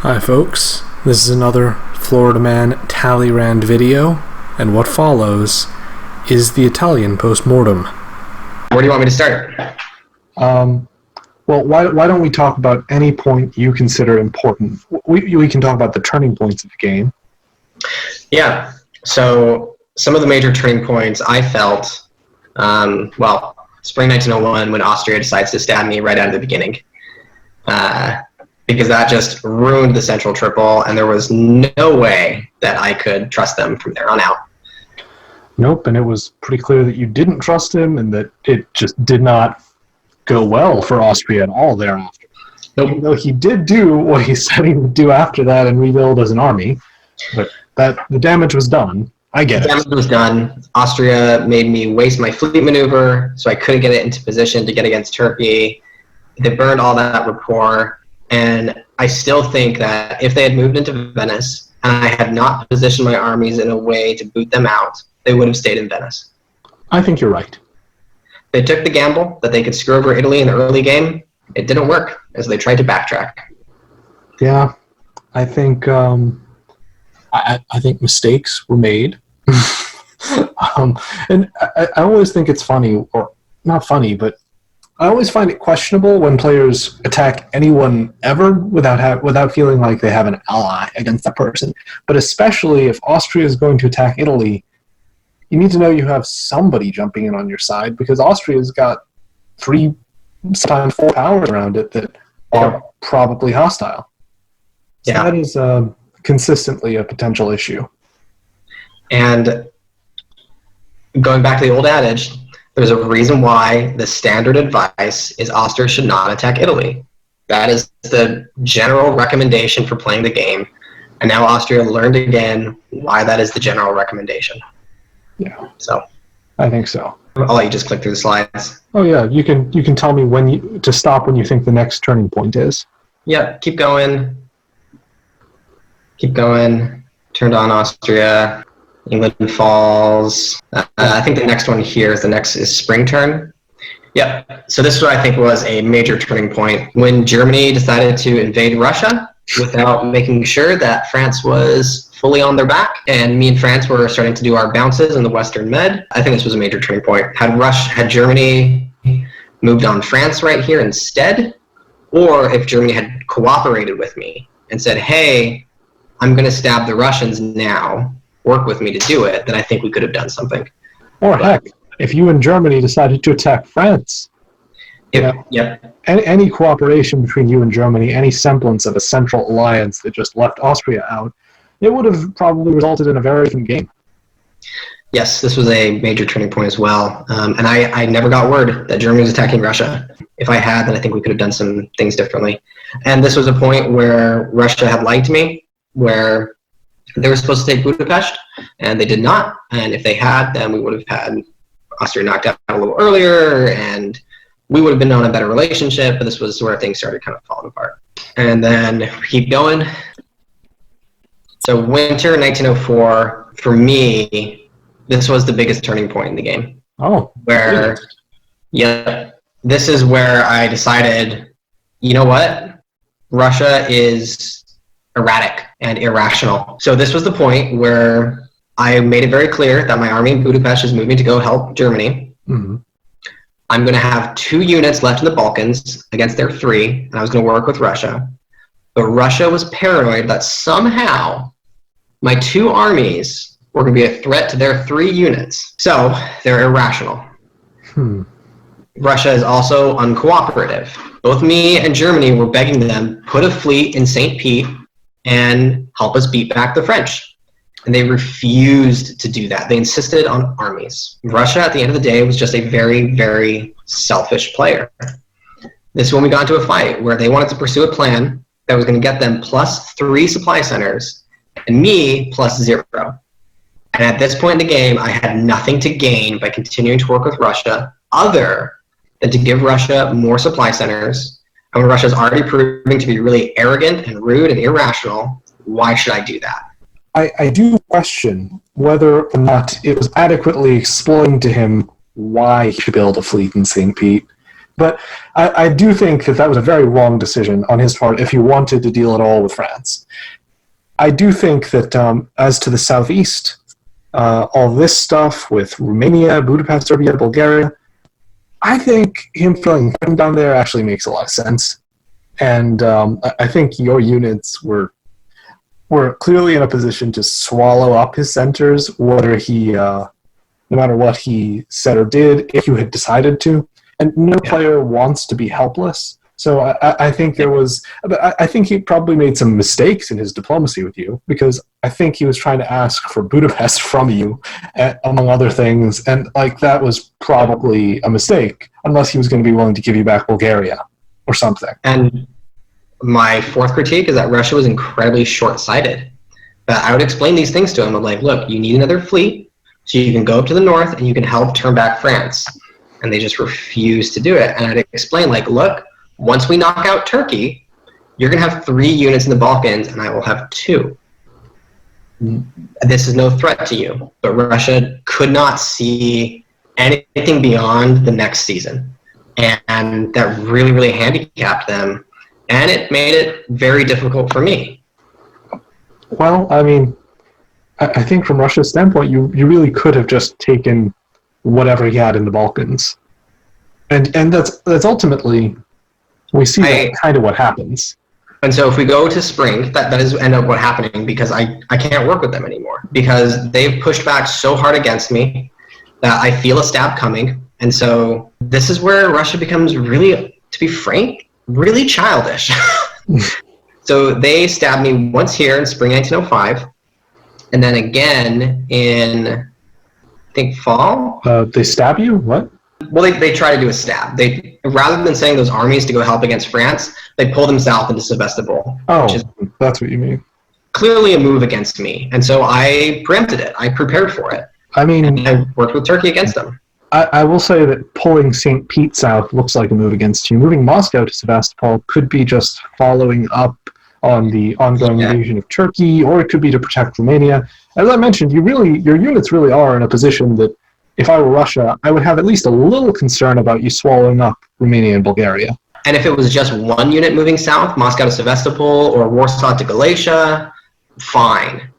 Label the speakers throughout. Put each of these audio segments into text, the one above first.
Speaker 1: Hi folks, this is another Florida Man Talleyrand video, and what follows is the Italian Postmortem.
Speaker 2: Where do you want me to start?
Speaker 1: Well, why don't we talk about any point you consider important? We can talk about the turning points of the game.
Speaker 2: Yeah, so some of the major turning points I felt, spring 1901 when Austria decides to stab me right out of the beginning. Because that just ruined the Central Triple, and there was no way that I could trust them from there on out.
Speaker 1: Nope, and it was pretty clear that you didn't trust him, and that it just did not go well for Austria at all thereafter.
Speaker 2: Nope.
Speaker 1: Even though he did do what he said he would do after that and rebuild as an army, but the damage was done. I get it.
Speaker 2: The damage was done. Austria made me waste my fleet maneuver, so I couldn't get it into position to get against Turkey. They burned all that rapport. And I still think that if they had moved into Venice and I had not positioned my armies in a way to boot them out, they would have stayed in Venice.
Speaker 1: I think you're right.
Speaker 2: They took the gamble that they could screw over Italy in the early game. It didn't work, as they tried to backtrack.
Speaker 1: Yeah, I think I think mistakes were made. And I always think it's funny, or not funny, but I always find it questionable when players attack anyone ever without feeling like they have an ally against that person. But especially if Austria is going to attack Italy, you need to know you have somebody jumping in on your side, because Austria's got 3, sometimes 4 powers around it that are probably hostile. So that is consistently a potential issue.
Speaker 2: And going back to the old adage, there's a reason why the standard advice is Austria should not attack Italy. That is the general recommendation for playing the game. And now Austria learned again why that is the general recommendation.
Speaker 1: Yeah.
Speaker 2: So
Speaker 1: I think so.
Speaker 2: I'll let you just click through the slides.
Speaker 1: Oh yeah, you can tell me to stop when you think the next turning point is.
Speaker 2: Yeah, keep going. Keep going. Turned on Austria. England falls. I think the next one here is spring turn. Yep. So this is what I think was a major turning point when Germany decided to invade Russia without making sure that France was fully on their back, and me and France were starting to do our bounces in the Western Med. I think this was a major turning point. Had Germany moved on France right here instead, or if Germany had cooperated with me and said, "Hey, I'm going to stab the Russians now. Work with me to do it," then I think we could have done something.
Speaker 1: Or heck, if you and Germany decided to attack France, any cooperation between you and Germany, any semblance of a central alliance that just left Austria out, it would have probably resulted in a very different game.
Speaker 2: Yes, this was a major turning point as well. And I never got word that Germany was attacking Russia. If I had, then I think we could have done some things differently. And this was a point where Russia had lied to me, where they were supposed to take Budapest, and they did not. And if they had, then we would have had Austria knocked out a little earlier, and we would have been on a better relationship. But this was where things started kind of falling apart. And then keep going. So winter 1904, for me, this was the biggest turning point in the game.
Speaker 1: Oh,
Speaker 2: where, this is where I decided, you know what? Russia is erratic and irrational. So this was the point where I made it very clear that my army in Budapest is moving to go help Germany.
Speaker 1: Mm-hmm.
Speaker 2: I'm going to have 2 units left in the Balkans against their 3, and I was going to work with Russia. But Russia was paranoid that somehow my 2 armies were going to be a threat to their 3 units. So they're irrational. Russia is also uncooperative. Both me and Germany were begging them, put a fleet in St. Pete and help us beat back the French. And they refused to do that. They insisted on armies. Russia, at the end of the day, was just a very, very selfish player. This is when we got into a fight where they wanted to pursue a plan that was going to get them +3 supply centers and me +0. And at this point in the game, I had nothing to gain by continuing to work with Russia other than to give Russia more supply centers. And when Russia's already proving to be really arrogant and rude and irrational, why should I do that?
Speaker 1: I do question whether or not it was adequately explained to him why he should build a fleet in St. Pete. But I do think that was a very wrong decision on his part if he wanted to deal at all with France. I do think that as to the southeast, all this stuff with Romania, Budapest, Serbia, Bulgaria, I think him feeling threatened down there actually makes a lot of sense. And I think your units were clearly in a position to swallow up his centers, whether he, no matter what he said or did, if you had decided to. And no player wants to be helpless. So I think I think he probably made some mistakes in his diplomacy with you, because I think he was trying to ask for Budapest from you, among other things, and like that was probably a mistake, unless he was going to be willing to give you back Bulgaria or something.
Speaker 2: And my fourth critique is that Russia was incredibly short-sighted. I would explain these things to him. I'm like, look, you need another fleet, so you can go up to the north and you can help turn back France. And they just refuse to do it. And I'd explain, like, look, once we knock out Turkey, you're going to have 3 units in the Balkans, and I will have 2. This is no threat to you. But Russia could not see anything beyond the next season. And that really, really handicapped them. And it made it very difficult for me.
Speaker 1: Well, I mean, I think from Russia's standpoint, you really could have just taken whatever he had in the Balkans. And that's ultimately, we see that kind of what happens.
Speaker 2: And so if we go to spring, that is end up what happening, because I can't work with them anymore, because they've pushed back so hard against me that I feel a stab coming. And so this is where Russia becomes really, to be frank, really childish. So they stabbed me once here in spring 1905, and then again in, I think, fall.
Speaker 1: They stab you? What?
Speaker 2: Well, they try to do a stab. They, rather than sending those armies to go help against France, they pull them south into Sevastopol.
Speaker 1: Oh, which is that's what you mean.
Speaker 2: Clearly a move against me, and so I preempted it. I prepared for it.
Speaker 1: I mean,
Speaker 2: and I worked with Turkey against them.
Speaker 1: I will say that pulling St. Pete south looks like a move against you. Moving Moscow to Sevastopol could be just following up on the ongoing invasion of Turkey, or it could be to protect Romania. As I mentioned, your units really are in a position that, if I were Russia, I would have at least a little concern about you swallowing up Romania and Bulgaria.
Speaker 2: And if it was just one unit moving south, Moscow to Sevastopol or Warsaw to Galicia, fine.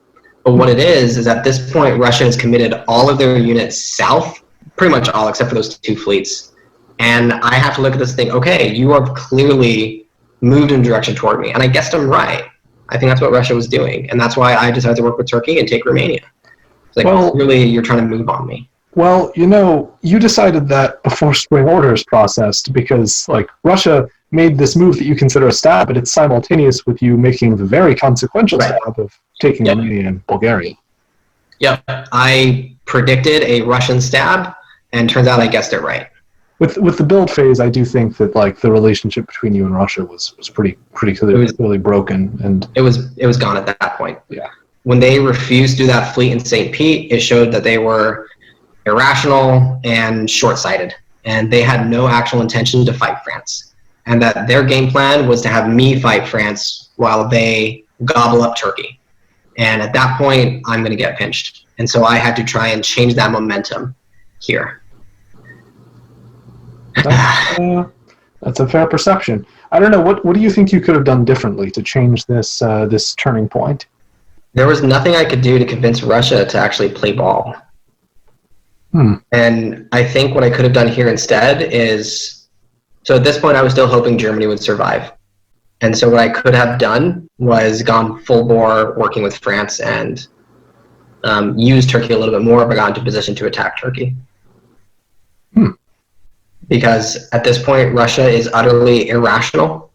Speaker 2: But what it is at this point, Russia has committed all of their units south, pretty much all except for those 2 fleets. And I have to look at this thing, okay, you have clearly moved in a direction toward me. And I guessed I'm right. I think that's what Russia was doing. And that's why I decided to work with Turkey and take Romania. It's like, well, clearly you're trying to move on me.
Speaker 1: Well, you decided that before spring orders processed, because like Russia made this move that you consider a stab, but it's simultaneous with you making the very consequential stab of taking Romania and Bulgaria.
Speaker 2: Yep, I predicted a Russian stab, and turns out I guessed it right.
Speaker 1: With the build phase, I do think that like the relationship between you and Russia was pretty clearly broken, and
Speaker 2: it was gone at that point.
Speaker 1: Yeah.
Speaker 2: When they refused to do that fleet in St. Pete, it showed that they were irrational and short-sighted, and they had no actual intention to fight France, and that their game plan was to have me fight France while they gobble up Turkey. And at that point, I'm going to get pinched, and so I had to try and change that momentum here.
Speaker 1: That's a fair perception. I don't know, what do you think you could have done differently to change this this turning point?
Speaker 2: There was nothing I could do to convince Russia to actually play ball. And I think what I could have done here instead is, so at this point I was still hoping Germany would survive. And so what I could have done was gone full bore working with France and used Turkey a little bit more, but got into position to attack Turkey. Because at this point, Russia is utterly irrational,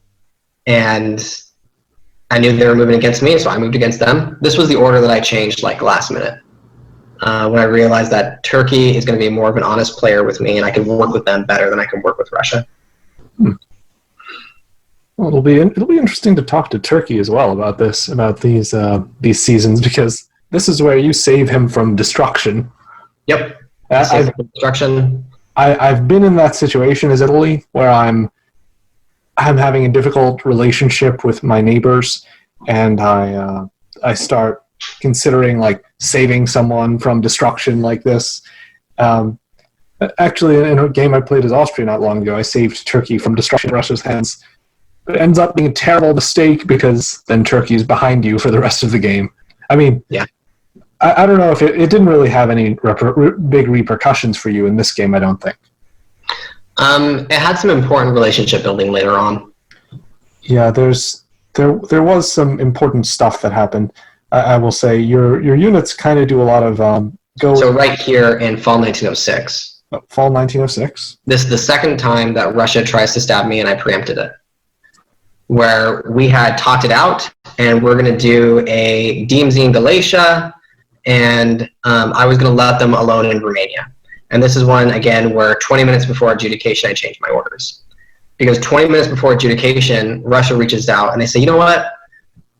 Speaker 2: and I knew they were moving against me, so I moved against them. This was the order that I changed like last minute. When I realized that Turkey is going to be more of an honest player with me, and I can work with them better than I can work with Russia.
Speaker 1: Well, it'll be interesting to talk to Turkey as well about these seasons, because this is where you save him from destruction.
Speaker 2: Yep. Destruction.
Speaker 1: I've been in that situation as Italy, where I'm having a difficult relationship with my neighbors, and I start considering like saving someone from destruction like this. Actually, in a game I played as Austria not long ago, I saved Turkey from destruction in Russia's hands. But it ends up being a terrible mistake because then Turkey is behind you for the rest of the game. I mean,
Speaker 2: Yeah.
Speaker 1: I don't know if it didn't really have any big repercussions for you in this game, I don't think.
Speaker 2: It had some important relationship building later on.
Speaker 1: Yeah, there was some important stuff that happened. I will say your units kind of do a lot of
Speaker 2: So right here in fall 1906.
Speaker 1: Fall 1906.
Speaker 2: This is the second time that Russia tries to stab me, and I preempted it. Where we had talked it out, and we're going to do a DMZ in Galatia, and I was going to let them alone in Romania. And this is one, again, where 20 minutes before adjudication, I changed my orders. Because 20 minutes before adjudication, Russia reaches out, and they say, you know what?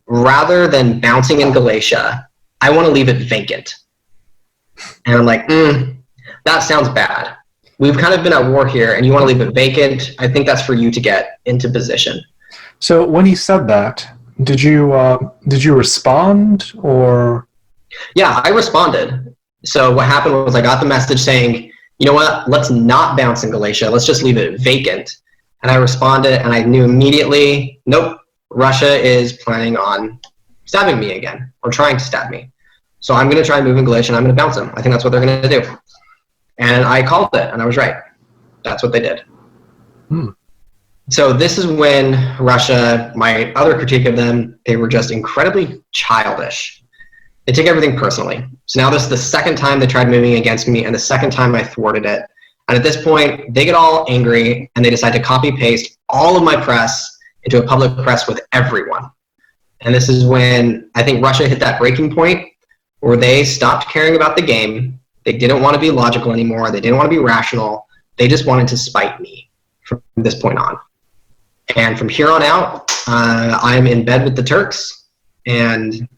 Speaker 2: Rather than bouncing in Galatia, I want to leave it vacant. And I'm like, that sounds bad. We've kind of been at war here, and you want to leave it vacant. I think that's for you to get into position.
Speaker 1: So when he said that, did you respond or?
Speaker 2: Yeah, I responded. So what happened was I got the message saying, you know what, let's not bounce in Galatia. Let's just leave it vacant. And I responded, and I knew immediately, nope, Russia is planning on stabbing me again, or trying to stab me. So I'm going to try and move in Galatia, and I'm going to bounce them. I think that's what they're going to do. And I called it, and I was right. That's what they did. So this is when Russia, my other critique of them, they were just incredibly childish. They take everything personally. So now this is the second time they tried moving against me, and the second time I thwarted it. And at this point, they get all angry, and they decide to copy-paste all of my press into a public press with everyone. And this is when I think Russia hit that breaking point where they stopped caring about the game. They didn't want to be logical anymore. They didn't want to be rational. They just wanted to spite me from this point on. And from here on out, I'm in bed with the Turks. And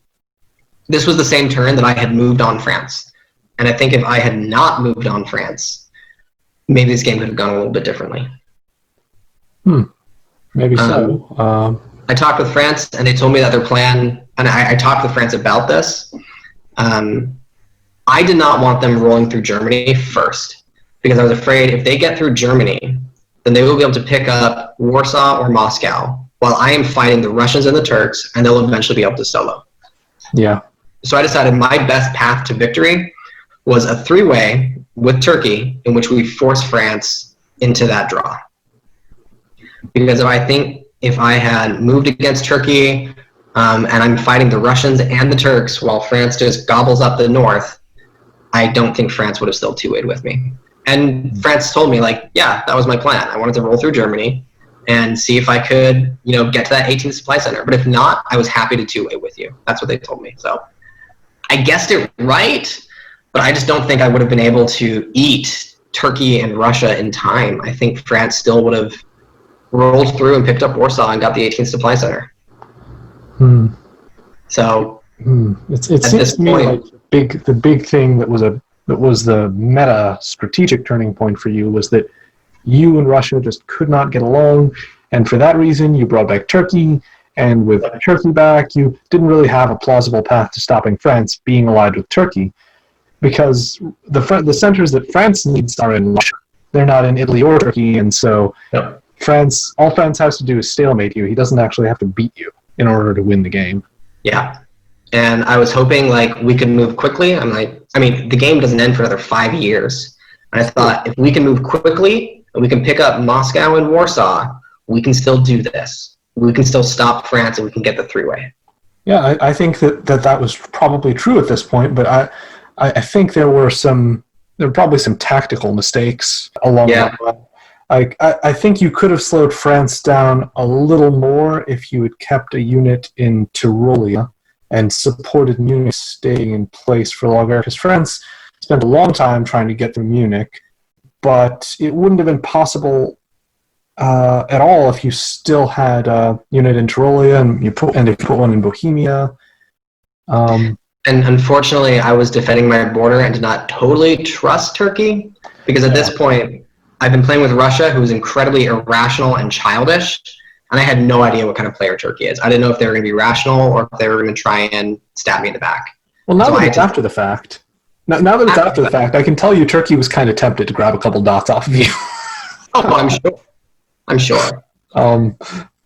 Speaker 2: this was the same turn that I had moved on France. And I think if I had not moved on France, maybe this game could have gone a little bit differently.
Speaker 1: Maybe so.
Speaker 2: I talked with France, and they told me that their plan, and I talked with France about this. I did not want them rolling through Germany first, because I was afraid if they get through Germany, then they will be able to pick up Warsaw or Moscow, while I am fighting the Russians and the Turks, and they'll eventually be able to solo.
Speaker 1: Yeah.
Speaker 2: So I decided my best path to victory was a three-way with Turkey, in which we force France into that draw. Because if I had moved against Turkey, and I'm fighting the Russians and the Turks while France just gobbles up the north, I don't think France would have still two-wayed with me. And France told me, like, yeah, that was my plan. I wanted to roll through Germany and see if I could, get to that 18th supply center. But if not, I was happy to two-way with you. That's what they told me. So I guessed it right, but I just don't think I would have been able to eat Turkey and Russia in time. I think France still would have rolled through and picked up Warsaw and got the 18th supply center. So
Speaker 1: it seems to me like the big thing that was the meta strategic turning point for you was that you and Russia just could not get along, and for that reason you brought back Turkey, and with Turkey back you didn't really have a plausible path to stopping France being allied with Turkey, because the centers that France needs are in Russia. They're not in Italy or Turkey, and so all France has to do is stalemate you. He doesn't actually have to beat you in order to win the game.
Speaker 2: Yeah. And I was hoping we could move quickly. The game doesn't end for another 5 years. And I thought if we can move quickly and we can pick up Moscow and Warsaw, we can still do this. We can still stop France and we can get the three-way.
Speaker 1: Yeah, I think that was probably true at this point, but I think there were probably some tactical mistakes along the way. I think you could have slowed France down a little more if you had kept a unit in Tyrolia and supported Munich staying in place for longer, because France spent a long time trying to get through Munich, but it wouldn't have been possible at all if you still had a unit in Tyrolia and if you put one in Bohemia.
Speaker 2: And unfortunately, I was defending my border and did not totally trust Turkey, because at this point, I've been playing with Russia, who is incredibly irrational and childish, and I had no idea what kind of player Turkey is. I didn't know if they were going to be rational or if they were going to try and stab me in the back.
Speaker 1: Well, now that it's after the fact. Now that it's after the fact, I can tell you Turkey was kind of tempted to grab a couple dots off of you.
Speaker 2: Oh, I'm sure. I'm sure.
Speaker 1: Um,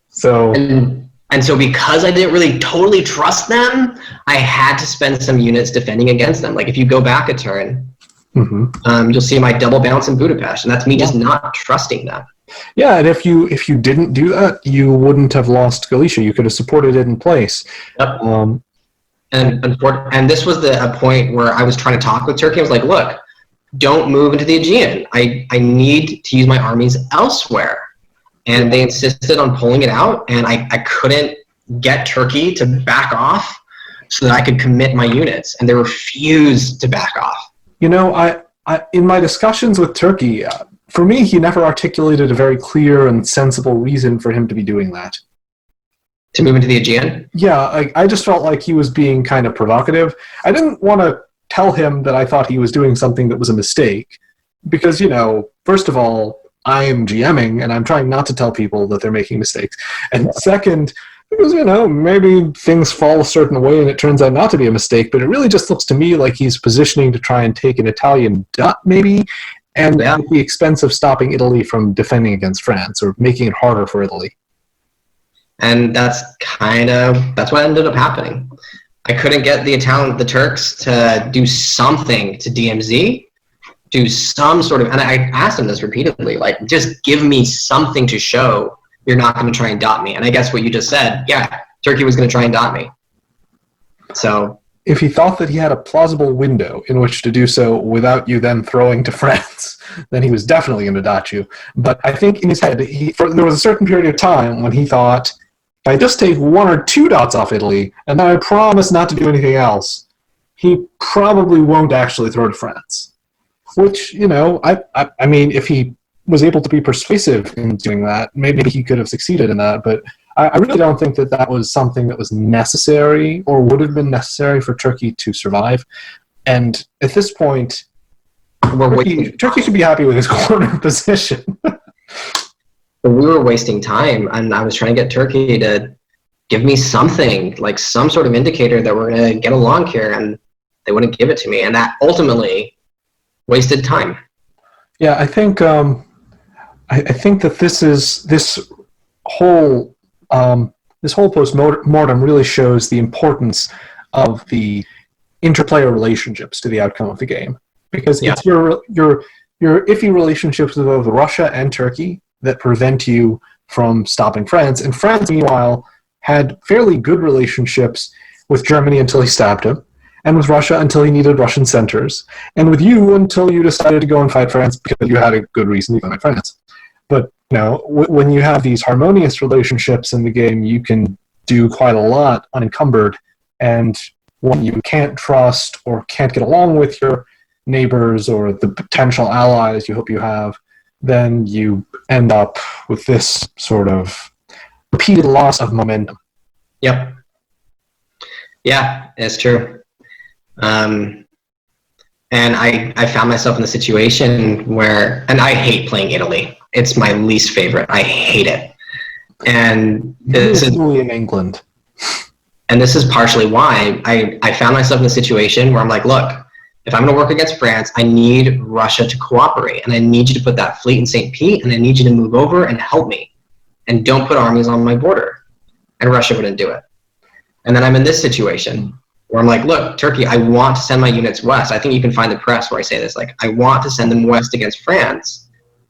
Speaker 1: so
Speaker 2: And so because I didn't really totally trust them, I had to spend some units defending against them. Like if you go back a turn, you'll see my double bounce in Budapest, and that's me just not trusting them.
Speaker 1: yeah, and if you didn't do that, you wouldn't have lost Galicia. You could have supported it in place.
Speaker 2: Yep. And this was a point where I was trying to talk with Turkey. I was like, look, don't move into the Aegean. I need to use my armies elsewhere. And they insisted on pulling it out, and I couldn't get Turkey to back off so that I could commit my units, and they refused to back off.
Speaker 1: You know, I in my discussions with Turkey, for me, he never articulated a very clear and sensible reason for him to be doing that.
Speaker 2: To move into the Aegean?
Speaker 1: Yeah, I just felt like he was being kind of provocative. I didn't want to tell him that I thought he was doing something that was a mistake, because, you know, first of all, I am GMing, and I'm trying not to tell people that they're making mistakes. And second, because, you know, maybe things fall a certain way and it turns out not to be a mistake, but it really just looks to me like he's positioning to try and take an Italian dot, maybe, and at the expense of stopping Italy from defending against France or making it harder for Italy.
Speaker 2: And that's what ended up happening. I couldn't get the Turks to do something to DMZ, do some sort of, and I asked him this repeatedly, like, just give me something to show you're not going to try and dot me. And I guess what you just said, yeah, Turkey was going to try and dot me. So
Speaker 1: if he thought that he had a plausible window in which to do so without you then throwing to France, then he was definitely going to dot you. But I think in his head, there was a certain period of time when he thought, if I just take 1 or 2 dots off Italy, and then I promise not to do anything else, he probably won't actually throw to France. Which, you know, I mean, if he was able to be persuasive in doing that, maybe he could have succeeded in that, but I really don't think that that was something that was necessary or would have been necessary for Turkey to survive. And at this point, Turkey should be happy with his corner position.
Speaker 2: We were wasting time, and I was trying to get Turkey to give me something, like some sort of indicator that we're going to get along here, and they wouldn't give it to me, and that ultimately wasted time.
Speaker 1: Yeah, I think that this whole postmortem really shows the importance of the interplayer relationships to the outcome of the game, because it's your iffy relationships with both Russia and Turkey that prevent you from stopping France. And France, meanwhile, had fairly good relationships with Germany until he stabbed him, and with Russia until he needed Russian centers, and with you until you decided to go and fight France because you had a good reason to go and fight France. But, you know, when you have these harmonious relationships in the game, you can do quite a lot unencumbered, and when you can't trust or can't get along with your neighbors or the potential allies you hope you have, then you end up with this sort of repeated loss of momentum.
Speaker 2: Yep. Yeah, it's true. And I found myself in the situation where, and I hate playing Italy. It's my least favorite. I hate it. And this is
Speaker 1: in England.
Speaker 2: And this is partially why I found myself in a situation where I'm like, look, if I'm going to work against France, I need Russia to cooperate, and I need you to put that fleet in St. Pete, and I need you to move over and help me, and don't put armies on my border. And Russia wouldn't do it. And then I'm in this situation where I'm like, look, Turkey, I want to send my units west. I think you can find the press where I say this, like, I want to send them west against France,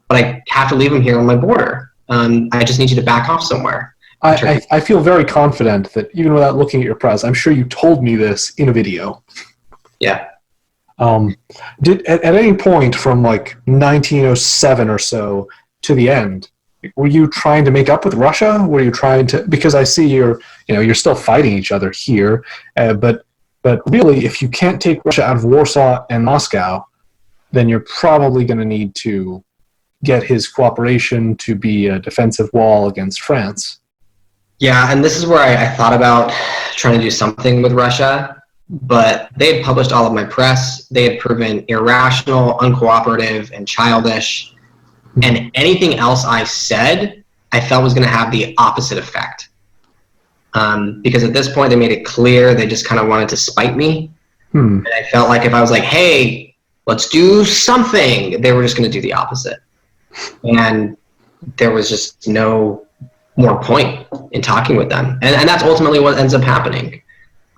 Speaker 2: but I have to leave them here on my border. I just need you to back off somewhere.
Speaker 1: I feel very confident that even without looking at your press, I'm sure you told me this in a video.
Speaker 2: Yeah.
Speaker 1: Did at any point from like 1907 or so to the end, were you trying to make up with Russia? Were you trying to, because I see you're still fighting each other here, but really, if you can't take Russia out of Warsaw and Moscow, then you're probably going to need to get his cooperation to be a defensive wall against France.
Speaker 2: Yeah, and this is where I thought about trying to do something with Russia, but they had published all of my press. They had proven irrational, uncooperative, and childish. And anything else I said, I felt was going to have the opposite effect. Because at this point, they made it clear they just kind of wanted to spite me.
Speaker 1: Hmm.
Speaker 2: And I felt like if I was like, hey, let's do something, they were just going to do the opposite. And there was just no more point in talking with them. And that's ultimately what ends up happening.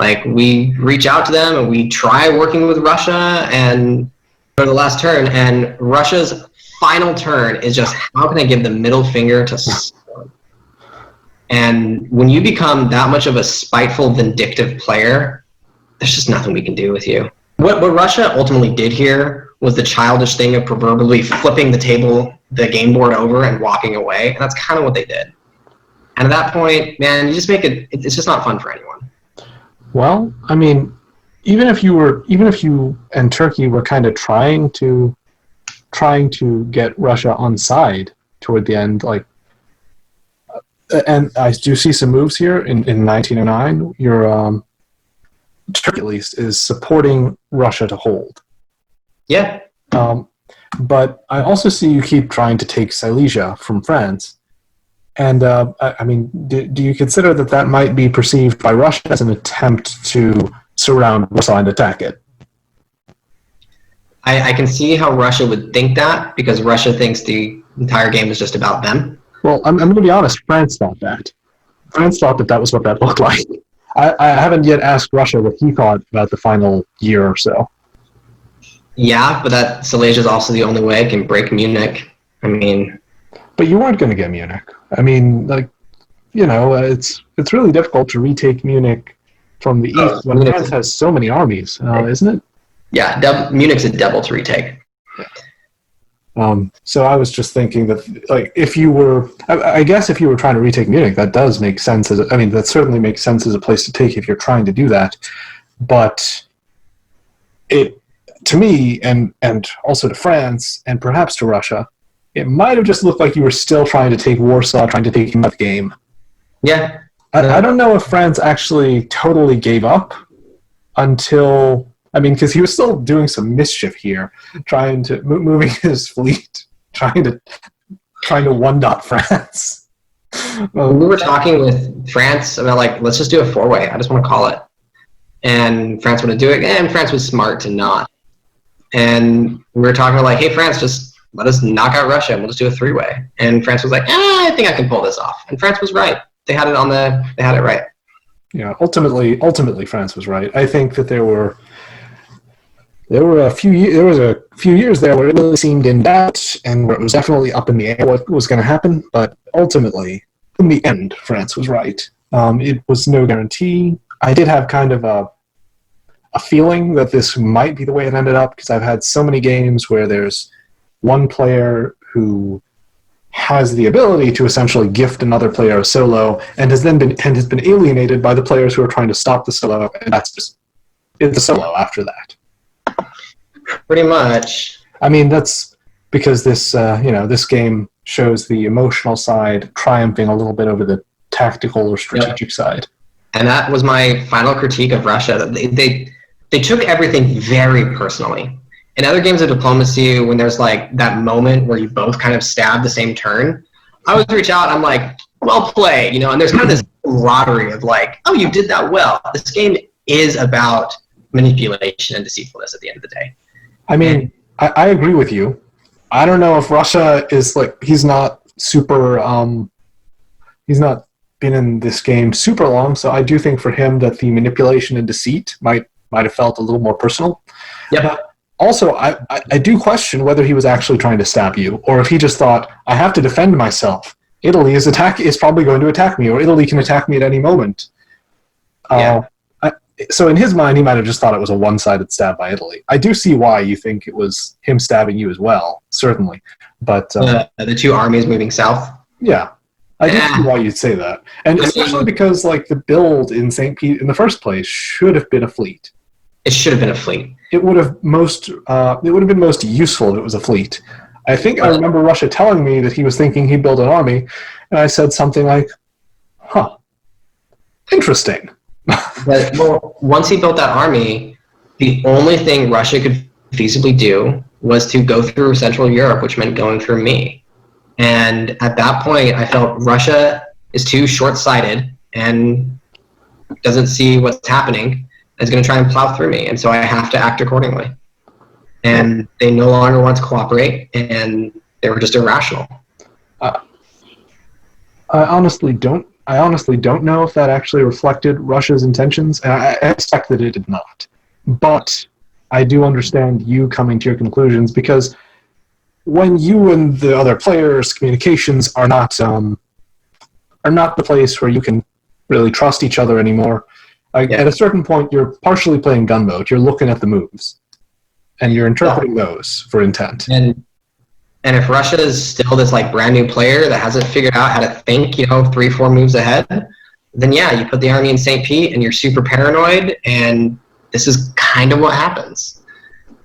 Speaker 2: Like, we reach out to them and we try working with Russia and for the last turn, and Russia's final turn is just, how can I give the middle finger to someone? And when you become that much of a spiteful, vindictive player, there's just nothing we can do with you. What Russia ultimately did here was the childish thing of proverbially flipping the game board over and walking away, and that's kind of what they did. And at that point, man, you just make it's just not fun for anyone.
Speaker 1: Well, I mean, even if you and Turkey were kind of trying to get Russia on side toward the end, like, and I do see some moves here in 1909. Your Turkey, at least, is supporting Russia to hold.
Speaker 2: Yeah.
Speaker 1: But I also see you keep trying to take Silesia from France. And I mean, do you consider that might be perceived by Russia as an attempt to surround Warsaw and attack it?
Speaker 2: I can see how Russia would think that, because Russia thinks the entire game is just about them.
Speaker 1: Well, I'm going to be honest. France thought that. France thought that was what that looked like. I haven't yet asked Russia what he thought about the final year or so.
Speaker 2: Yeah, but that Silesia is also the only way it can break Munich. I mean,
Speaker 1: but you weren't going to get Munich. I mean, like, it's really difficult to retake Munich from the east when France has so many armies, isn't it?
Speaker 2: Yeah, Munich's a devil to retake.
Speaker 1: So I was just thinking that, like, if you were, I guess if you were trying to retake Munich, that does make sense. That certainly makes sense as a place to take if you're trying to do that. But to me, and also to France, and perhaps to Russia, it might have just looked like you were still trying to take Warsaw, trying to take him out of the game.
Speaker 2: Yeah.
Speaker 1: I don't know if France actually totally gave up until, because he was still doing some mischief here, trying to moving his fleet, trying to one-dot France.
Speaker 2: We were talking with France about, like, let's just do a four-way. I just want to call it. And France wouldn't do it, and France was smart to not. And we were talking like, hey, France, just let us knock out Russia and we'll just do a three-way. And France was like, I think I can pull this off. And France was right. They had it right.
Speaker 1: Yeah, ultimately France was right. I think that there was a few years there where it really seemed in doubt and where it was definitely up in the air what was going to happen, but ultimately, in the end, France was right. It was no guarantee. I did have kind of a feeling that this might be the way it ended up, because I've had so many games where there's one player who has the ability to essentially gift another player a solo and has been alienated by the players who are trying to stop the solo, and it's a solo after that.
Speaker 2: Pretty much.
Speaker 1: I mean, that's because this game shows the emotional side triumphing a little bit over the tactical or strategic side.
Speaker 2: And that was my final critique of Russia. They took everything very personally. In other games of diplomacy, when there's like that moment where you both kind of stab the same turn, I would reach out, I'm like, well played, and there's kind of this camaraderie of like, oh, you did that well. This game is about manipulation and deceitfulness at the end of the day.
Speaker 1: I mean, I agree with you. I don't know if Russia is like, he's not super, he's not been in this game super long, so I do think for him that the manipulation and deceit might have felt a little more personal.
Speaker 2: Yeah.
Speaker 1: But also, I do question whether he was actually trying to stab you, or if he just thought, I have to defend myself. Italy is probably going to attack me, or Italy can attack me at any moment. So in his mind, he might have just thought it was a one-sided stab by Italy. I do see why you think it was him stabbing you as well, certainly. But
Speaker 2: the two armies moving south.
Speaker 1: Yeah, I do see why you'd say that, and especially because like the build in St. Pete in the first place should have been a fleet.
Speaker 2: It should have been a fleet.
Speaker 1: It would have been most useful if it was a fleet. I think I remember Russia telling me that he was thinking he'd build an army, and I said something like, "Huh, interesting."
Speaker 2: But once he built that army, the only thing Russia could feasibly do was to go through Central Europe, which meant going through me. And at that point, I felt Russia is too short-sighted and doesn't see what's happening. is going to try and plow through me, and so I have to act accordingly. And they no longer want to cooperate, and they were just irrational.
Speaker 1: I honestly don't know if that actually reflected Russia's intentions, and I expect that it did not. But I do understand you coming to your conclusions, because when you and the other players' communications are not the place where you can really trust each other anymore. At a certain point, you're partially playing gunboat. You're looking at the moves, and you're interpreting those for intent.
Speaker 2: And if Russia is still this like brand new player that hasn't figured out how to think, 3-4 moves ahead, then yeah, you put the army in St. Pete and you're super paranoid, and this is kind of what happens.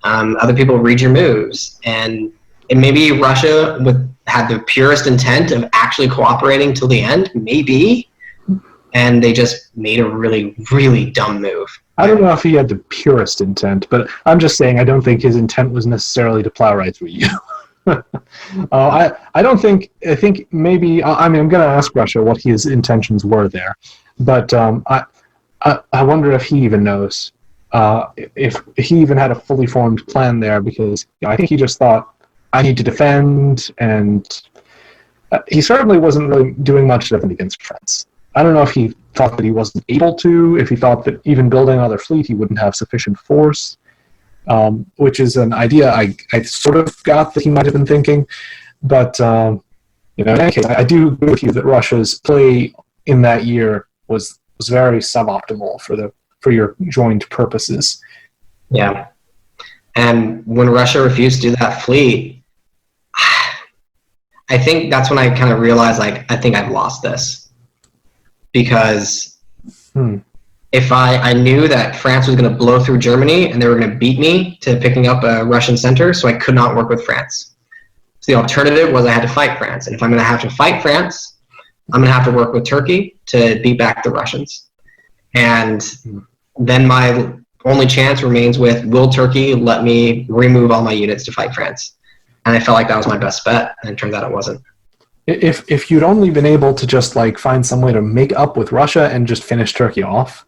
Speaker 2: Other people read your moves, and maybe Russia had the purest intent of actually cooperating till the end, maybe, and they just made a really, really dumb move.
Speaker 1: I don't know if he had the purest intent, but I'm just saying I don't think his intent was necessarily to plow right through you. I think maybe, I'm going to ask Russia what his intentions were there, but I wonder if he even knows, if he even had a fully formed plan there, because I think he just thought, I need to defend, and he certainly wasn't really doing much to defend against France. I don't know if he thought that he wasn't able to, if he thought that even building another fleet he wouldn't have sufficient force. Which is an idea I sort of got that he might have been thinking. But, in any case, I do agree with you that Russia's play in that year was very suboptimal for your joint purposes.
Speaker 2: Yeah. And when Russia refused to do that fleet, I think that's when I kind of realized, I think I've lost this. Because if I knew that France was going to blow through Germany and they were going to beat me to picking up a Russian center, so I could not work with France. So the alternative was I had to fight France. And if I'm going to have to fight France, I'm going to have to work with Turkey to beat back the Russians. And then my only chance remains with, will Turkey let me remove all my units to fight France? And I felt like that was my best bet, and it turned out it wasn't.
Speaker 1: If you'd only been able to just find some way to make up with Russia and just finish Turkey off,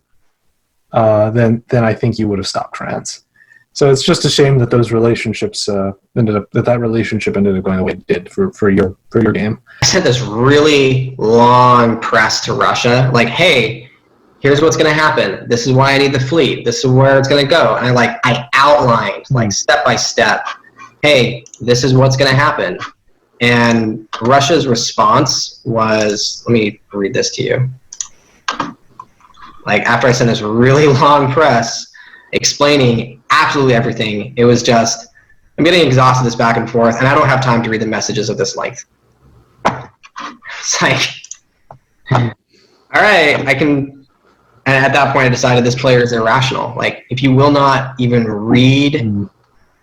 Speaker 1: then I think you would have stopped France. So it's just a shame that those relationships that relationship ended up going the way it did for your game.
Speaker 2: I sent this really long press to Russia, hey, here's what's going to happen. This is why I need the fleet. This is where it's going to go. And I outlined step by step, hey, this is what's going to happen. And Russia's response was, let me read this to you. After I sent this really long press explaining absolutely everything, it was just, I'm getting exhausted this back and forth, and I don't have time to read the messages of this length. It's all right, I can, and at that point I decided this player is irrational. If you will not even read,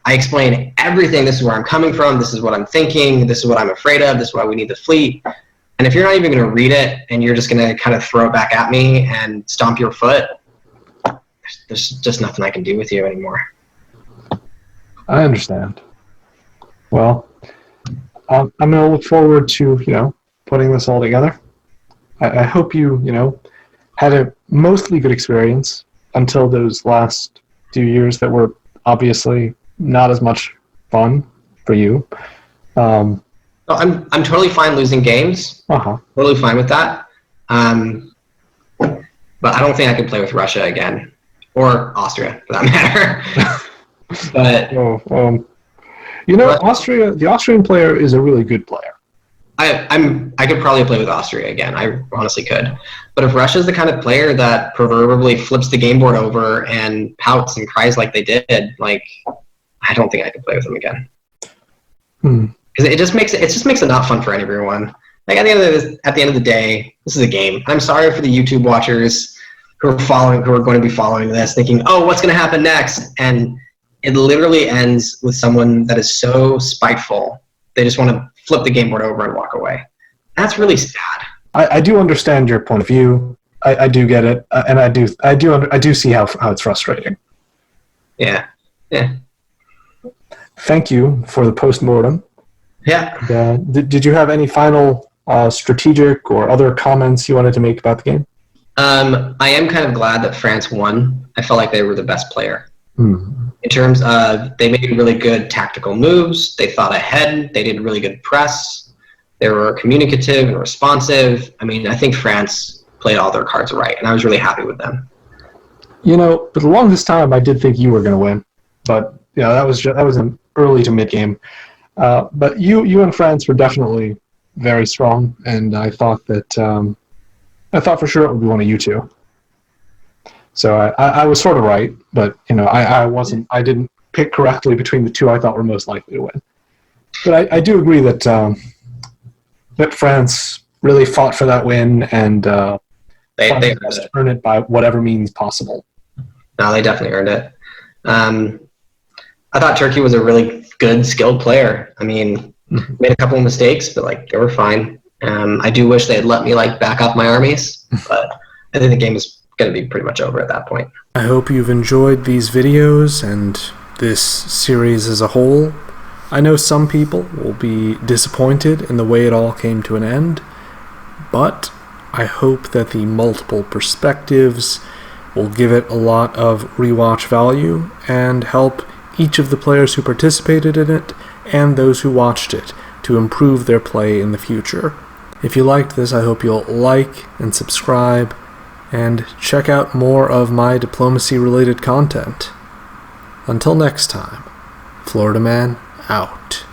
Speaker 2: I explain everything. This is where I'm coming from. This is what I'm thinking. This is what I'm afraid of. This is why we need the fleet. And if you're not even going to read it and you're just going to kind of throw it back at me and stomp your foot, there's just nothing I can do with you anymore.
Speaker 1: I understand. Well, I'm going to look forward to, putting this all together. I hope you, had a mostly good experience until those last 2 years that were obviously not as much fun for you.
Speaker 2: I'm totally fine losing games. Totally fine with that. But I don't think I can play with Russia again, or Austria for that matter. But
Speaker 1: Austria. The Austrian player is a really good player.
Speaker 2: I could probably play with Austria again. I honestly could. But if Russia's the kind of player that proverbially flips the game board over and pouts and cries like they did, I don't think I could play with them again. Because it just makes it not fun for everyone. At the end of the day, this is a game. I'm sorry for the YouTube watchers who are going to be following this, thinking, "Oh, what's going to happen next?" And it literally ends with someone that is so spiteful they just want to flip the game board over and walk away. That's really sad.
Speaker 1: I do understand your point of view. I do get it, and I do see how it's frustrating.
Speaker 2: Yeah.
Speaker 1: Thank you for the postmortem.
Speaker 2: Yeah.
Speaker 1: Did you have any final strategic or other comments you wanted to make about the game?
Speaker 2: I am kind of glad that France won. I felt like they were the best player.
Speaker 1: Hmm.
Speaker 2: In terms of, they made really good tactical moves. They thought ahead. They did really good press. They were communicative and responsive. I mean, I think France played all their cards right, and I was really happy with them.
Speaker 1: For the longest time, I did think you were going to win, but that was an early to mid game. But you and France were definitely very strong, and I thought for sure it would be one of you two. So I was sort of right, but I didn't pick correctly between the two I thought were most likely to win. But I do agree that France really fought for that win and
Speaker 2: They
Speaker 1: earn it by whatever means possible.
Speaker 2: No, they definitely earned it. I thought Turkey was a really good, skilled player. I mean, made a couple of mistakes, but they were fine. I do wish they had let me back up my armies, but I think the game is going to be pretty much over at that point.
Speaker 3: I hope you've enjoyed these videos and this series as a whole. I know some people will be disappointed in the way it all came to an end, but I hope that the multiple perspectives will give it a lot of rewatch value and help each of the players who participated in it and those who watched it to improve their play in the future. If you liked this, I hope you'll like and subscribe and check out more of my diplomacy-related content. Until next time, Florida Man out.